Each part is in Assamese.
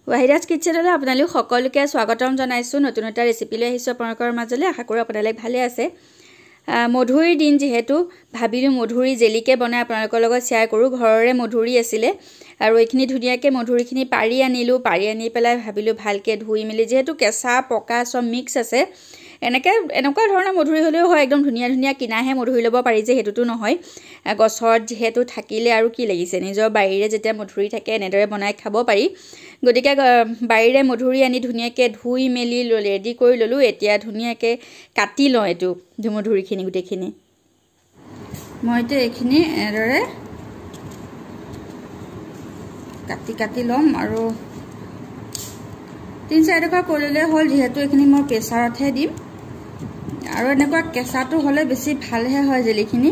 ৱাহিদাছ কিটচেনলৈ আপোনালোক সকলোকে স্বাগতম জনাইছোঁ। নতুন এটা ৰেচিপি লৈ আহিছোঁ আপোনালোকৰ মাজলৈ। আশা কৰোঁ আপোনালোক ভালে আছে। মধুৰিৰ দিন যিহেতু ভাবিলোঁ মধুৰি জেলিকে বনাই আপোনালোকৰ লগত শ্বেয়াৰ কৰোঁ। ঘৰৰে মধুৰি আছিলে আৰু এইখিনি ধুনীয়াকৈ মধুৰিখিনি পাৰি আনিলোঁ। পাৰি আনি পেলাই ভাবিলোঁ ভালকৈ ধুই মেলি, যিহেতু কেঁচা পকা চব মিক্স আছে, এনেকুৱা ধৰণৰ মধুৰি হ'লেও হয়, একদম ধুনীয়া ধুনীয়া কিনাহে মধুৰি ল'ব পাৰি যে, সেইটোতো নহয়। গছত যিহেতু থাকিলে আৰু কি লাগিছে, নিজৰ বাৰীৰে যেতিয়া মধুৰি থাকে এনেদৰে বনাই খাব পাৰি। গতিকে বাৰীৰে মধুৰি আনি ধুনীয়াকৈ ধুই মেলি ৰেডি কৰি ল'লোঁ। এতিয়া ধুনীয়াকৈ কাটি লওঁ এইটো মধুৰিখিনি গোটেইখিনি। মই এতিয়া এইখিনি এনেদৰে কাটি ল'ম আৰু 3-4 টুকুৰা কৰি ল'লে হ'ল, যিহেতু এইখিনি মই প্ৰেছাৰতহে দিম। আৰু এনেকুৱা কেঁচাটো হ'লে বেছি ভালহে হয় জেলিখিনি।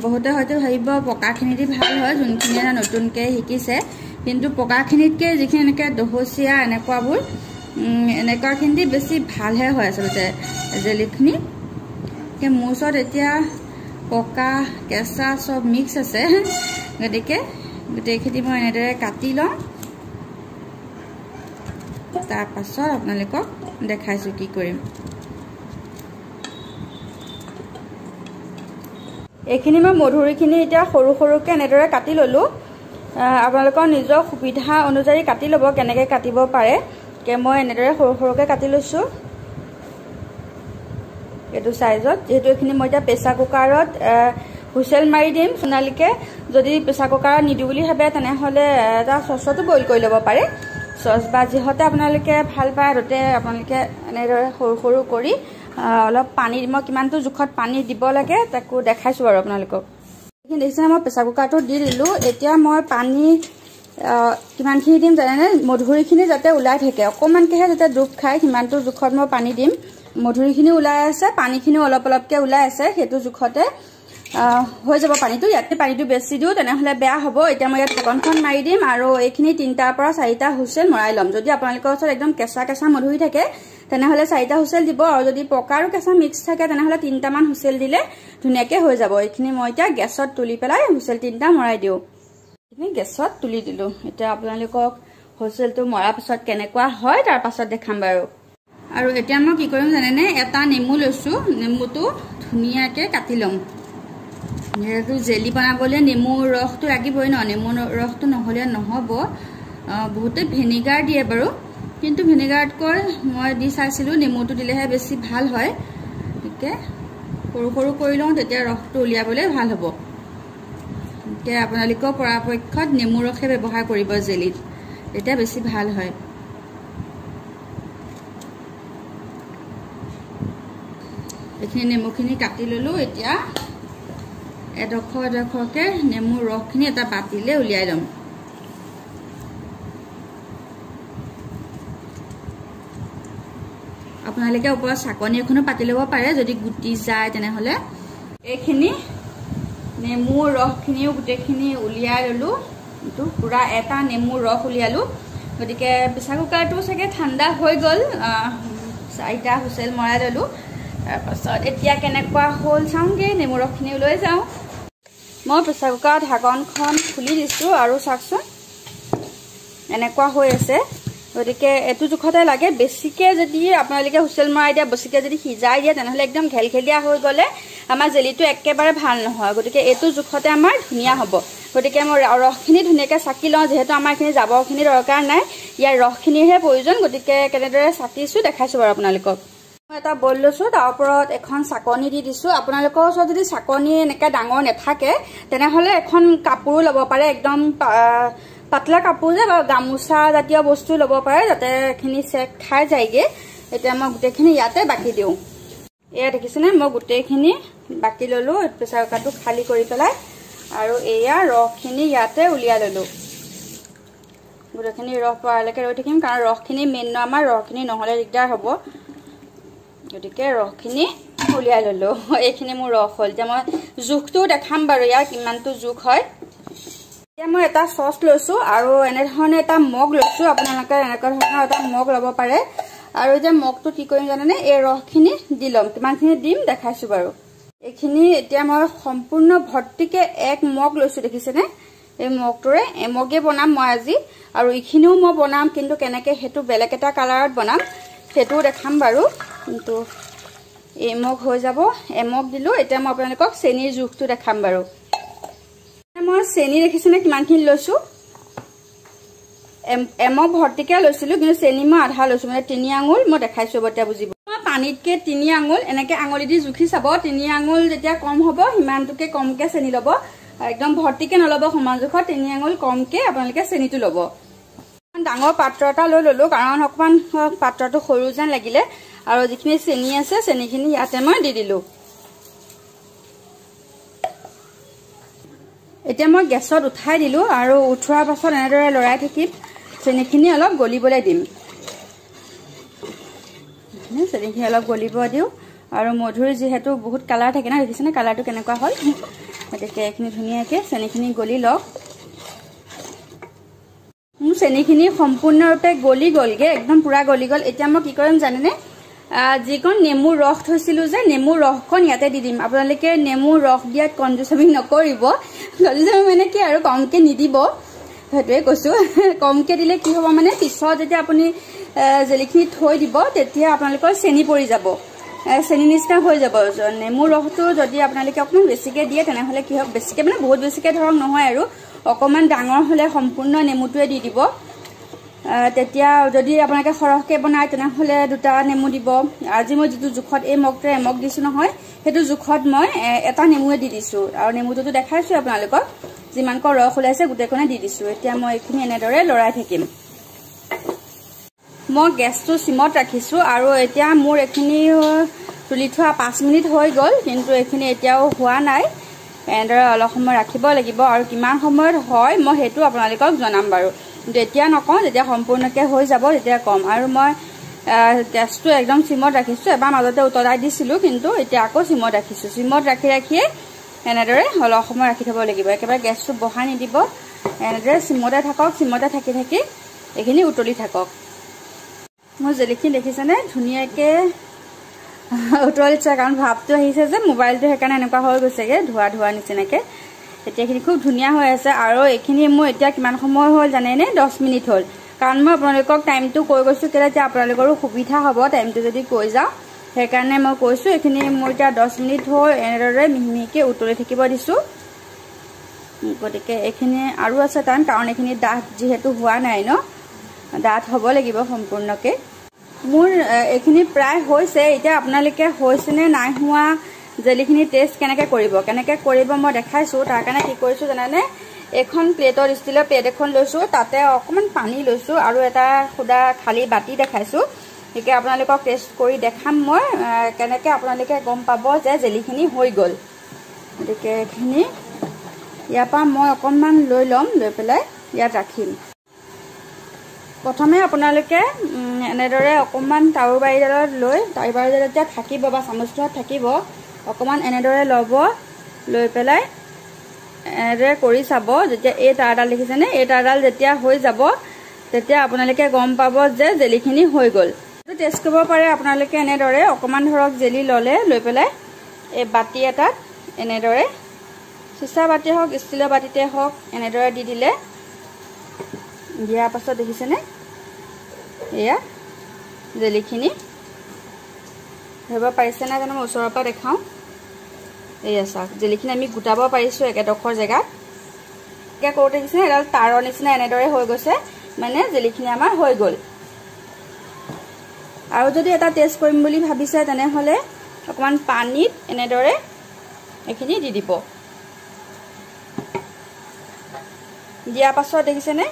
বহুতে হয়তো ভাবিব পকাখিনি দি ভাল হয়, যোনখিনি নতুনকৈ শিকিছে, কিন্তু পকাখিনিতকৈ যিখিনি এনেকৈ দহচীয়া এনেকুৱাখিনি দি বেছি ভালহে হয় আচলতে জেলিখিনি। মোৰ ওচৰত এতিয়া পকা কেঁচা চব মিক্স আছে, গতিকে গোটেইখিনি মই এনেদৰে কাটি লওঁ। তাৰপাছত আপোনালোকক দেখাইছোঁ কি কৰিম। এইখিনি মই মধুৰিখিনি এতিয়া সৰু সৰুকৈ এনেদৰে কাটি ল'লোঁ। আপোনালোকৰ নিজৰ সুবিধা অনুযায়ী কাটি ল'ব, কেনেকৈ কাটিব পাৰে। মই এনেদৰে সৰু সৰুকৈ কাটি লৈছোঁ এইটো চাইজত। যিহেতু এইখিনি মই এতিয়া প্ৰেছাৰ কুকাৰত হুইচেল মাৰি দিম সোণালীকৈ। যদি প্ৰেছাৰ কুকাৰত নিদিওঁ বুলি ভাবে তেনেহ'লে এটা চচতো বইল কৰি ল'ব পাৰে। চচ বা যিহতে আপোনালোকে ভাল পায় তাতে আপোনালোকে এনেদৰে সৰু সৰু কৰি অলপ পানী, মই কিমানটো জোখত পানী দিব লাগে তাকো দেখাইছোঁ আৰু আপোনালোকক। এইখিনি দেখিছে, মই প্ৰেছাৰ কুকাৰটো দি দিলোঁ। এতিয়া মই পানী কিমানখিনি দিম জানেনে? মধুৰিখিনি যাতে ওলাই থাকে, অকণমানকৈহে যাতে ডুব খায়, সিমানটো জোখত মই পানী দিম। মধুৰিখিনি ওলাই আছে, পানীখিনিও অলপ অলপকৈ ওলাই আছে, সেইটো জোখতে হৈ যাব পানীটো। ইয়াতে পানীটো বেছি দিওঁ তেনেহ'লে বেয়া হ'ব। এতিয়া মই ইয়াত ঢাকনখন মাৰি দিম আৰু এইখিনি 3টাৰ পৰা 4টা হুইচেল মৰাই ল'ম। যদি আপোনালোকৰ ওচৰত একদম কেঁচা কেঁচা মধুৰি থাকে তেনেহ'লে 4টা হুইচেল দিব, আৰু যদি পকা আৰু কেঁচা মিক্স থাকে তেনেহ'লে 3টামান হুইচেল দিলে ধুনীয়াকৈ হৈ যাব। এইখিনি মই এতিয়া গেছত তুলি পেলাই হুইচেল 3টা মৰাই দিওঁ। এইখিনি গেছত তুলি দিলোঁ। এতিয়া আপোনালোকক হুইচেলটো মৰাৰ পিছত কেনেকুৱা হয় তাৰ পাছত দেখাম বাৰু। আৰু এতিয়া মই কি কৰিম জানেনে? এটা নেমু লৈছোঁ, নেমুটো ধুনীয়াকৈ কাটি ল'ম। যিহেতু জেলি বনাবলৈ নেমুৰ ৰসটো লাগিবই ন, নেমুৰ ৰসটো নহ'লে নহ'ব। বহুতে ভিনেগাৰ দিয়ে বাৰু, কিন্তু ভিনেগাৰতকৈ মই দি চাইছিলোঁ নেমুটো দিলেহে বেছি ভাল হয়। গতিকে সৰু সৰু কৰি লওঁ, তেতিয়া ৰসটো উলিয়াবলৈ ভাল হ'ব। এতিয়া আপোনালোকৰ পৰাপক্ষত নেমুৰ ৰসে ব্যৱহাৰ কৰিব জেলিত, তেতিয়া বেছি ভাল হয়। এইখিনি নেমুখিনি কাটি ল'লোঁ। এতিয়া এডোখৰ এডোখৰকৈ নেমুৰ ৰসখিনি এটা বাতিলৈ উলিয়াই ল'ম। আপোনালোকে ওপৰত চাকনি এখনো পাতি ল'ব পাৰে যদি গুটি যায় তেনেহ'লে। এইখিনি নেমুৰ ৰসখিনিও গোটেইখিনি উলিয়াই ল'লোঁ। এইটো পূৰা এটা নেমুৰ ৰস উলিয়ালোঁ। গতিকে প্ৰেছাৰ কুকাৰটো চাগে ঠাণ্ডা হৈ গ'ল। 4টা হুইচেল মৰাই ল'লোঁ। তাৰপাছত এতিয়া কেনেকুৱা হ'ল চাওঁগৈ, নেমুৰ ৰসখিনি লৈ যাওঁ। মই প্ৰেছাৰ কুকাৰৰ ঢাকনখন খুলি দিছোঁ আৰু চাওকচোন এনেকুৱা হৈ আছে। গতিকে এইটো জোখতে লাগে। বেছিকৈ যদি আপোনালোকে হুইচেল মৰাই দিয়ে, বেছিকৈ যদি সিজাই দিয়ে তেনেহ'লে একদম ঘেলঘেলীয়া হৈ গ'লে আমাৰ জেলিটো একেবাৰে ভাল নহয়। গতিকে এইটো জোখতে আমাৰ ধুনীয়া হ'ব। গতিকে মই ৰসখিনি ধুনীয়াকৈ চাকি লওঁ, যিহেতু আমাৰ এইখিনি জাবৰখিনি দৰকাৰ নাই, ইয়াৰ ৰসখিনিৰহে প্ৰয়োজন। গতিকে কেনেদৰে চাকিছোঁ দেখাইছোঁ বাৰু আপোনালোকক। মই এটা বইল লৈছোঁ, তাৰ ওপৰত এখন চাকনি দি দিছোঁ। আপোনালোকৰ ওচৰত যদি চাকনি এনেকৈ ডাঙৰ নাথাকে তেনেহ'লে এখন কাপোৰো ল'ব পাৰে, একদম পাতলা কাপোৰ যে বা গামোচা জাতীয় বস্তু ল'ব পাৰে, যাতে এইখিনি চেক খাই যায়গৈ। এতিয়া মই গোটেইখিনি ইয়াতে বাকি দিওঁ। এয়া দেখিছেনে, মই গোটেইখিনি বাকি ল'লোঁ প্ৰেছাৰ কুকাৰটো খালী কৰি পেলাই, আৰু এয়া ৰসখিনি ইয়াতে উলিয়াই ল'লোঁ। গোটেইখিনি ৰস পৰালৈকে ৰৈ থাকিম, কাৰণ ৰসখিনি মেইন ন, আমাৰ ৰসখিনি নহ'লে দিগদাৰ হ'ব। গতিকে ৰসখিনি উলিয়াই ল'লোঁ। এইখিনি মোৰ ৰস হ'ল। এতিয়া মই জোখটো দেখাম বাৰু, ইয়াৰ কিমানটো জোখ হয়। এতিয়া মই এটা চচ লৈছোঁ আৰু এনেধৰণে এটা মগ লৈছোঁ। আপোনালোকে এনেকুৱা ধৰণৰ এটা মগ ল'ব পাৰে। আৰু এতিয়া মগটো কি কৰিম জানেনে? এই ৰসখিনি দি ল'ম। কিমানখিনি দিম দেখাইছোঁ বাৰু। এইখিনি এতিয়া মই সম্পূৰ্ণ ভৰ্তিকৈ 1 মগ লৈছোঁ, দেখিছেনে? এই মগটোৰে এমগে বনাম মই আজি আৰু ইখিনিও মই বনাম কিন্তু কেনেকৈ হেতু বেলেগ এটা কালাৰত বনাম হেতু দেখাম বাৰু কিন্তু এমগ হৈ যাব এমগ দিলো এতিয়া মই আপোনালোকক চেনিৰ জুখটো দেখাম বাৰু মই চেনি দেখিছেনে কিমানখিনি লৈছো এমগ ভৰ্তিকে লৈছিলো কিন্তু চেনি মই আধা লৈছো মানে 3 আঙুল মই দেখাইছো বতিয়া বুজিব মই পানীতকে 3 আঙুল এনেকে আঙুলি দি জুখি চাব 3 আঙুল যেতিয়া কম হ'ব হিমানটোকে কমকে চেনি লব একদম ভৰ্তিকে নলব সমান জুখত 3 আঙুল কমকে আপোনালোকে চেনিটো লব ডাঙৰ পাত্ৰ এটা লৈ ললো কাৰণ অকমান পাত্ৰটো সৰু যেন লাগিলে আৰু যিখিনি চেনি আছে চেনিখিনি ইয়াতে মই দি দিলো এতিয়া মই গেছত উঠাই দিলো আৰু উঠোৱাৰ পাছত এনেদৰে লৰাই থাকিম চেনিখিনি অলপ গলিবলৈ দিম চেনিখিনি অলপ গলিব দিও আৰু মধুৰি যেহেতু বহুত কালাৰ থাকে না দেখিছেনে কালাৰটো কেনেকুৱা হ'ল গতিকে এইখিনি ধুনীয়াকৈ চেনিখিনি গলি লওক মোৰ চেনিখিনি সম্পূৰ্ণৰূপে গলি গলগে একদম পুৰা গলি গল এতিয়া মই কি কৰিম জানেনে যিকণ নেমুৰ ৰস থৈছিলো যে নেমুৰ ৰসখন ইয়াতে দি দিম আপোনালোকে নেমুৰ ৰস দিয়াত কনজুচামি নকৰিব কনজুচামি মানে কি আৰু কমকে নিদিব হেতুৱে কৈছো কমকে দিলে কি হ'ব মানে পিছত যেতিয়া আপুনি জেলিখিনি থৈ দিব তেতিয়া আপোনালোকৰ চেনি পৰি যাব চেনি নিচিনা হৈ যাব নেমুৰ ৰসটো যদি আপোনালোকে অকমান বেছিকে দিয়ে তেনেহলে কি হ'ব বেছিকে মানে বহুত বেছিকে ধৰক নহয় আৰু অকমান ডাঙৰ হলে সম্পূৰ্ণ নেমুটোৱে দি দিব তেতিয়া যদি আপোনালোকে খৰহকে বনায় তেনেহলে দুটা নেমু দিব আজি মই যেটো জুখত এই মগটো এমগ দিছো নহয় হেতু জুখত মই এটা নেমুৱে দি দিছো আৰু নেমুটো দেখাইছো আপোনালোকক যিমানক ৰস ওলাইছে গুটেকনে দি দিছো এতিয়া মই এইখিনি এনেদৰে লৰাই থাকিম মই গেছটো সিমত ৰাখিছো আৰু এতিয়া মোৰ এইখিনি তুলি থোৱা 5 মিনিট হৈ গল কিন্তু এইখিনি এতিয়াও হোৱা নাই এনেদৰে অলপ সময় ৰাখিব লাগিব আৰু কিমান সময়ত হয় মই হেতু আপোনালোকক জনাম বাৰু যেতিয়া নকওঁ যেতিয়া সম্পূৰ্ণকে হৈ যাব তেতিয়া কম আৰু মই গেছটো একদম সিমত ৰাখিছো এবাৰ মাজতে উতলাই দিছিলো কিন্তু এতিয়া আকৌ সিমত ৰাখিছো সিমত ৰাখিয়ে এনেদৰে অলপ সময় ৰাখি থব লাগিব একেবাৰে গেছটো বঢ়াই নিদিব এনেদৰে সিমতে থাকক সিমতে থাকি এইখিনি উতলি থাকক মই জেলিখিনি দেখিছেনে ধুনীয়াকে উতলিছে কাৰণ ভাপটো আহিছে যে মোবাইলটো সেইকাৰণে এনেকুৱা হৈ গৈছেগে ধোৱা ধোৱা নিচিনাকে এতিয়াখিনি খুব ধুনীয়া হৈ আছে আৰু এইখিনি মই এতিয়া কিমান সময় হ'ল জানেনে 10 মিনিট হ'ল কাৰণ মই আপোনালোকক টাইমটো কৈ গৈছো কেলে যে আপোনালোকৰো সুবিধা হ'ব টাইমটো যদি কৈ যাও সেইকাৰণে মই কৈছো এইখিনি মই এতিয়া 10 মিনিট হ'ল এনেদৰে মিহিমিহিকে উতলি থাকিব দিছো গতিকে এইখিনি আৰু আছে টাইম কাৰণ এইখিনি ডাঠ যেহেতু হোৱা নাই ন ডাঠ হ'ব লাগিব সম্পূৰ্ণকে মোৰ এইখিনি প্ৰায় হৈছে এতিয়া আপোনালোকে হৈছেনে নাই হোৱা জেলিখিনি টেষ্ট কেনেকৈ কৰিব মই দেখাইছো তাৰ কাৰণে কি কৰিছো জানানে এখন প্লেটৰ ষ্টিলৰ প্লেট এখন লৈছো তাতে অকমান পানী লৈছো আৰু এটা খুদা খালি বাটি দেখাইছো একে আপোনালোকক টেষ্ট কৰি দেখাম মই কেনেকৈ আপোনালোকে গম পাব যে জেলিখিনি হৈ গল গতিকে এইখিনি ইয়াৰ পৰা মই অকনমান লৈ লম লৈ পেলাই ইয়াত ৰাখিম প্ৰথমে আপোনালোকে এনেদৰে অকমান তাওৰ বাৰিডালত লৈ তাওৰ বাৰিডালত যেতিয়া থাকিব বা চামুচটোত থাকিব অকমান এনেদৰে লব লৈ পেলাই এনেদৰে কৰি চাব যেতিয়া এই তাৰডাল দেখিছেনে এই তাৰডাল যেতিয়া হৈ যাব তেতিয়া আপোনালোকে গম পাব যে জেলিখিনি হৈ গল টেষ্ট কৰিব পাৰে আপোনালোকে এনেদৰে অকমান ধৰক জেলি ললে লৈ পেলাই এই বাটি এটাত এনেদৰে চিচা বাটি হওক ষ্টিলৰ বাটিতে হওক এনেদৰে দি দিলে দিয়াৰ পাছত দেখিছেনে এয়া জেলিখিনি ধৰিব পাৰিছে না জানো মই ওচৰৰ পৰা দেখাওঁ এয়া চাওক জেলিখিনি আমি গোটাব পাৰিছো একেডোখৰ জেগাত একে কৰোঁতে দেখিছেনে এডাল তাৰৰ নিচিনা এনেদৰে হৈ গৈছে মানে জেলিখিনি আমাৰ হৈ গ'ল আৰু যদি এটা টেষ্ট কৰিম বুলি ভাবিছে তেনেহলে অকমান পানীত এনেদৰে এইখিনি দি দিব দিয়াৰ পাছত দেখিছেনে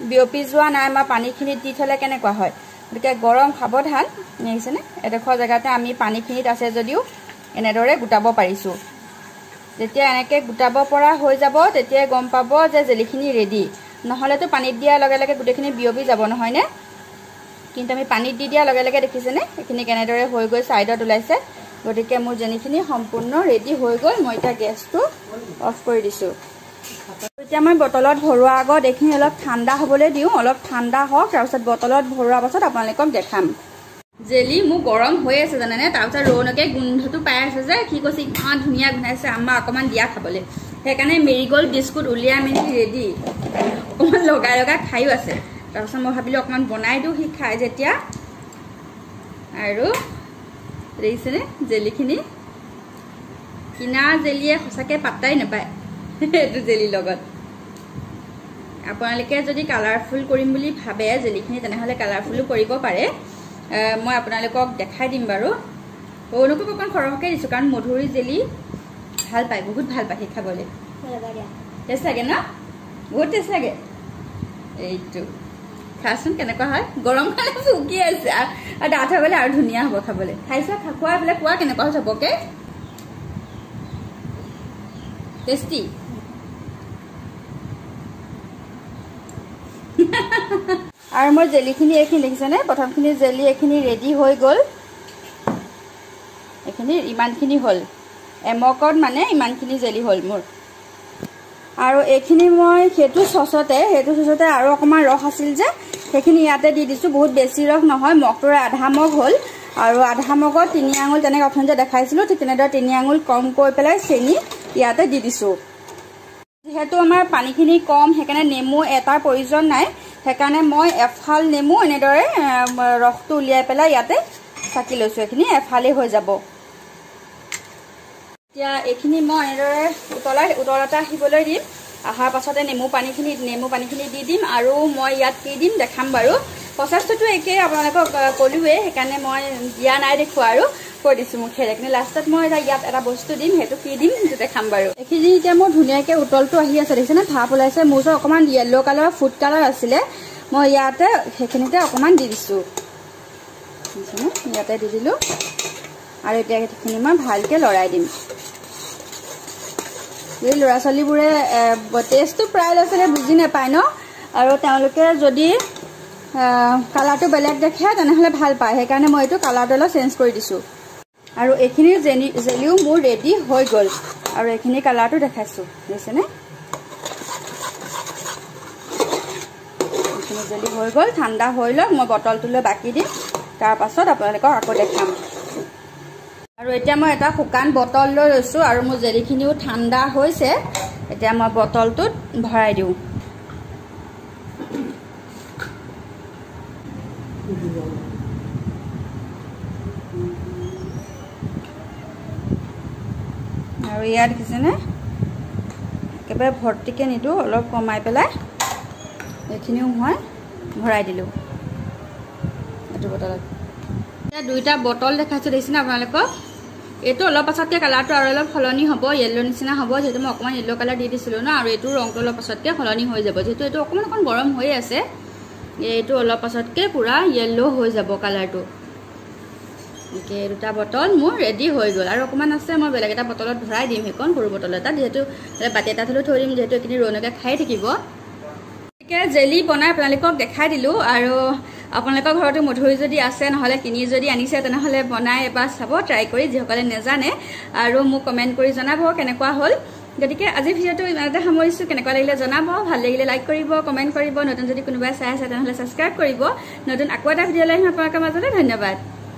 বিয়পি যোৱা নাই আমাৰ পানীখিনিত দি থলে কেনেকুৱা হয় গতিকে গৰম সাৱধান দেখিছেনে এডোখৰ জেগাতে আমি পানীখিনিত আছে যদিও এনেদৰে গোটাব পাৰিছো যেতিয়া এনেকৈ গোটাব পৰা হৈ যাব তেতিয়া গম পাব যে জেলিখিনি ৰেডি নহলেতো পানীত দিয়াৰ লগে লগে গোটেইখিনি বিয়পি যাব নহয়নে কিন্তু আমি পানীত দি দিয়াৰ লগে লগে দেখিছেনে এইখিনি কেনেদৰে হৈ গৈ সাইডত ওলাইছে গতিকে মোৰ জেলিখিনি সম্পূৰ্ণ ৰেডি হৈ গ'ল মই এটা গেছটো অফ কৰি দিছো এতিয়া মই বটলত ভৰোৱা আগত এইখিনি অলপ ঠাণ্ডা হ'বলৈ দিওঁ অলপ ঠাণ্ডা হওক তাৰপিছত বটলত ভৰোৱাৰ পাছত আপোনালোকক দেখাম জেলি মোৰ গৰম হৈ আছে জানেনে তাৰপিছত ৰৌনকে গোন্ধটো পাই আছে যে কি কৈছে ইমান ধুনীয়া গোন্ধাইছে আমাৰ অকমান দিয়া খাবলৈ সেইকাৰণে মেৰিগোল্ড বিস্কুট উলিয়াই মেলি ৰেডি অকণমান লগাই লগাই খায়ো আছে তাৰপিছত মই ভাবিলোঁ অকণমান বনাই দিওঁ সি খাই যেতিয়া আৰু দেখিছেনে জেলিখিনি কিনা জেলিয়ে সঁচাকৈ পাত্তাই নাপায় এইটো জেলিৰ লগত আপোনালোকে যদি কালাৰফুল কৰিম বুলি ভাবে জেলিখিনি তেনেহ'লে কালাৰফুলো কৰিব পাৰে মই আপোনালোকক দেখাই দিম বাৰু অনুকো অকণ সৰহকৈ দিছোঁ কাৰণ মধুৰি জেলি ভাল পায় বহুত ভাল পায় খাবলৈ টেষ্ট লাগে ন বহুত টেষ্ট লাগে এইটো খাচোন কেনেকুৱা হয় গৰম খালে ফুকি আছে আৰু ডাঠ হৈ গ'লে আৰু ধুনীয়া হ'ব খাবলৈ খাইছা খোৱা বোলে কোৱা কেনেকুৱা হৈ চবকে টেষ্টি আৰু মোৰ জেলিখিনি এইখিনি দেখিছেনে প্ৰথমখিনি জেলি এইখিনি ৰেডি হৈ গ'ল এইখিনি ইমানখিনি হ'ল এমকত মানে ইমানখিনি জেলি হ'ল মোৰ আৰু এইখিনি মই সেইটো চচতে আৰু অকণমান ৰস আছিল যে সেইখিনি ইয়াতে দি দিছোঁ বহুত বেছি ৰস নহয় মগটোৰ আধা মগ হ'ল আৰু আধা মগত 3 আঙুল তেনেকৈ অথনি যে দেখাইছিলোঁ ঠিক তেনেদৰে 3 আঙুল কম কৰি পেলাই চেনি ইয়াতে দি দিছোঁ যেহেতু আমাৰ পানীখিনি কম সেইকাৰণে নেমু এটাৰ প্ৰয়োজন নাই সেইকাৰণে মই এফাল নেমু এনেদৰে ৰসটো উলিয়াই পেলাই ইয়াতে চাকি লৈছোঁ এইখিনি এফালেই হৈ যাব এতিয়া এইখিনি মই এনেদৰে উতলাটা আহিবলৈ দিম অহাৰ পাছতে নেমু পানীখিনি দি দিম আৰু মই ইয়াত কি দিম দেখাম বাৰু প্ৰচেছটো একেই আপোনালোকক ক'লোৱেই সেইকাৰণে মই দিয়া নাই দেখুৱা আৰু কৈ দিছোঁ মুখেৰে কিন্তু লাষ্টত মই ইয়াত এটা বস্তু দিম সেইটো কি দিম সেইটো দেখাম বাৰু এইখিনি এতিয়া মোৰ ধুনীয়াকৈ উতলটো আহি আছে দেখিছেনে ভাপ ওলাইছে মোৰ ওচৰত অকণমান য়েল্ল' কালাৰ ফুড কালাৰ আছিলে মই ইয়াতে সেইখিনিতে অকণমান দি দিছোঁ দেখিছেনে ইয়াতে দি দিলোঁ আৰু এতিয়া সেইখিনি মই ভালকৈ লৰাই দিম এই ল'ৰা ছোৱালীবোৰে টেষ্টটো প্ৰায় ল'ৰা ছোৱালীয়ে বুজি নাপায় ন আৰু তেওঁলোকে যদি কালাৰটো বেলেগ দেখে তেনেহ'লে ভাল পায় সেইকাৰণে মই এইটো কালাৰটো অলপ চেঞ্জ কৰি দিছোঁ আৰু এইখিনিৰ জেলিও মোৰ ৰেডি হৈ গ'ল আৰু এইখিনি কালাৰটো দেখাইছোঁ বুজিছেনে এইখিনি জেলি হৈ গ'ল ঠাণ্ডা হৈ লওক মই বটলটোলৈ বাকি দিম তাৰপাছত আপোনালোকক আকৌ দেখাম আৰু এতিয়া মই এটা শুকান বটল লৈ লৈছোঁ আৰু মোৰ জেলিখিনিও ঠাণ্ডা হৈছে এতিয়া মই বটলটোত ভৰাই দিওঁ আৰু ইয়াত দেখিছেনে একেবাৰে ভৰ্তিকৈ নিদিওঁ অলপ কমাই পেলাই এইখিনিও মই ভৰাই দিলোঁ এইটো বটলত এতিয়া দুইটা বটল দেখাইছোঁ দেখিছেনে আপোনালোকক এইটো অলপ পাছতকৈ কালাৰটো আৰু অলপ সলনি হ'ব য়েল্ল' নিচিনা হ'ব যিহেতু মই অকণমান য়েল্ল' কালাৰ দি দিছিলোঁ ন আৰু এইটো ৰংটো অলপ পাছতকৈ সলনি হৈ যাব যিহেতু এইটো অকণমান গৰম হৈ আছে এইটো অলপ পাছতকৈ পূৰা য়েল্ল' হৈ যাব কালাৰটো এনেকৈ দুটা বটল মোৰ ৰেডি হৈ গ'ল আৰু অকণমান আছে মই বেলেগ এটা বটলত ভৰাই দিম সেইখন সৰু বটল এটা যিহেতু বাতি এটা হ'লেও থৈ দিম যিহেতু এইখিনি ৰৌনকে খাই থাকিব গতিকে জেলি বনাই আপোনালোকক দেখাই দিলোঁ আৰু আপোনালোকৰ ঘৰতো মধুৰি যদি আছে নহ'লে কিনি যদি আনিছে তেনেহ'লে বনাই এবাৰ চাব ট্ৰাই কৰি যিসকলে নাজানে আৰু মোক কমেণ্ট কৰি জনাব কেনেকুৱা হ'ল গতিকে আজি ভিডিঅ'টো ইমানতে সামৰিছোঁ কেনেকুৱা লাগিলে জনাব ভাল লাগিলে লাইক কৰিব কমেণ্ট কৰিব নতুন যদি কোনোবাই চাই আছে তেনেহ'লে ছাবস্ক্ৰাইব কৰিব নতুন আকৌ এটা ভিডিঅ' লৈ আহিম আপোনালোকৰ মাজলৈ ধন্যবাদ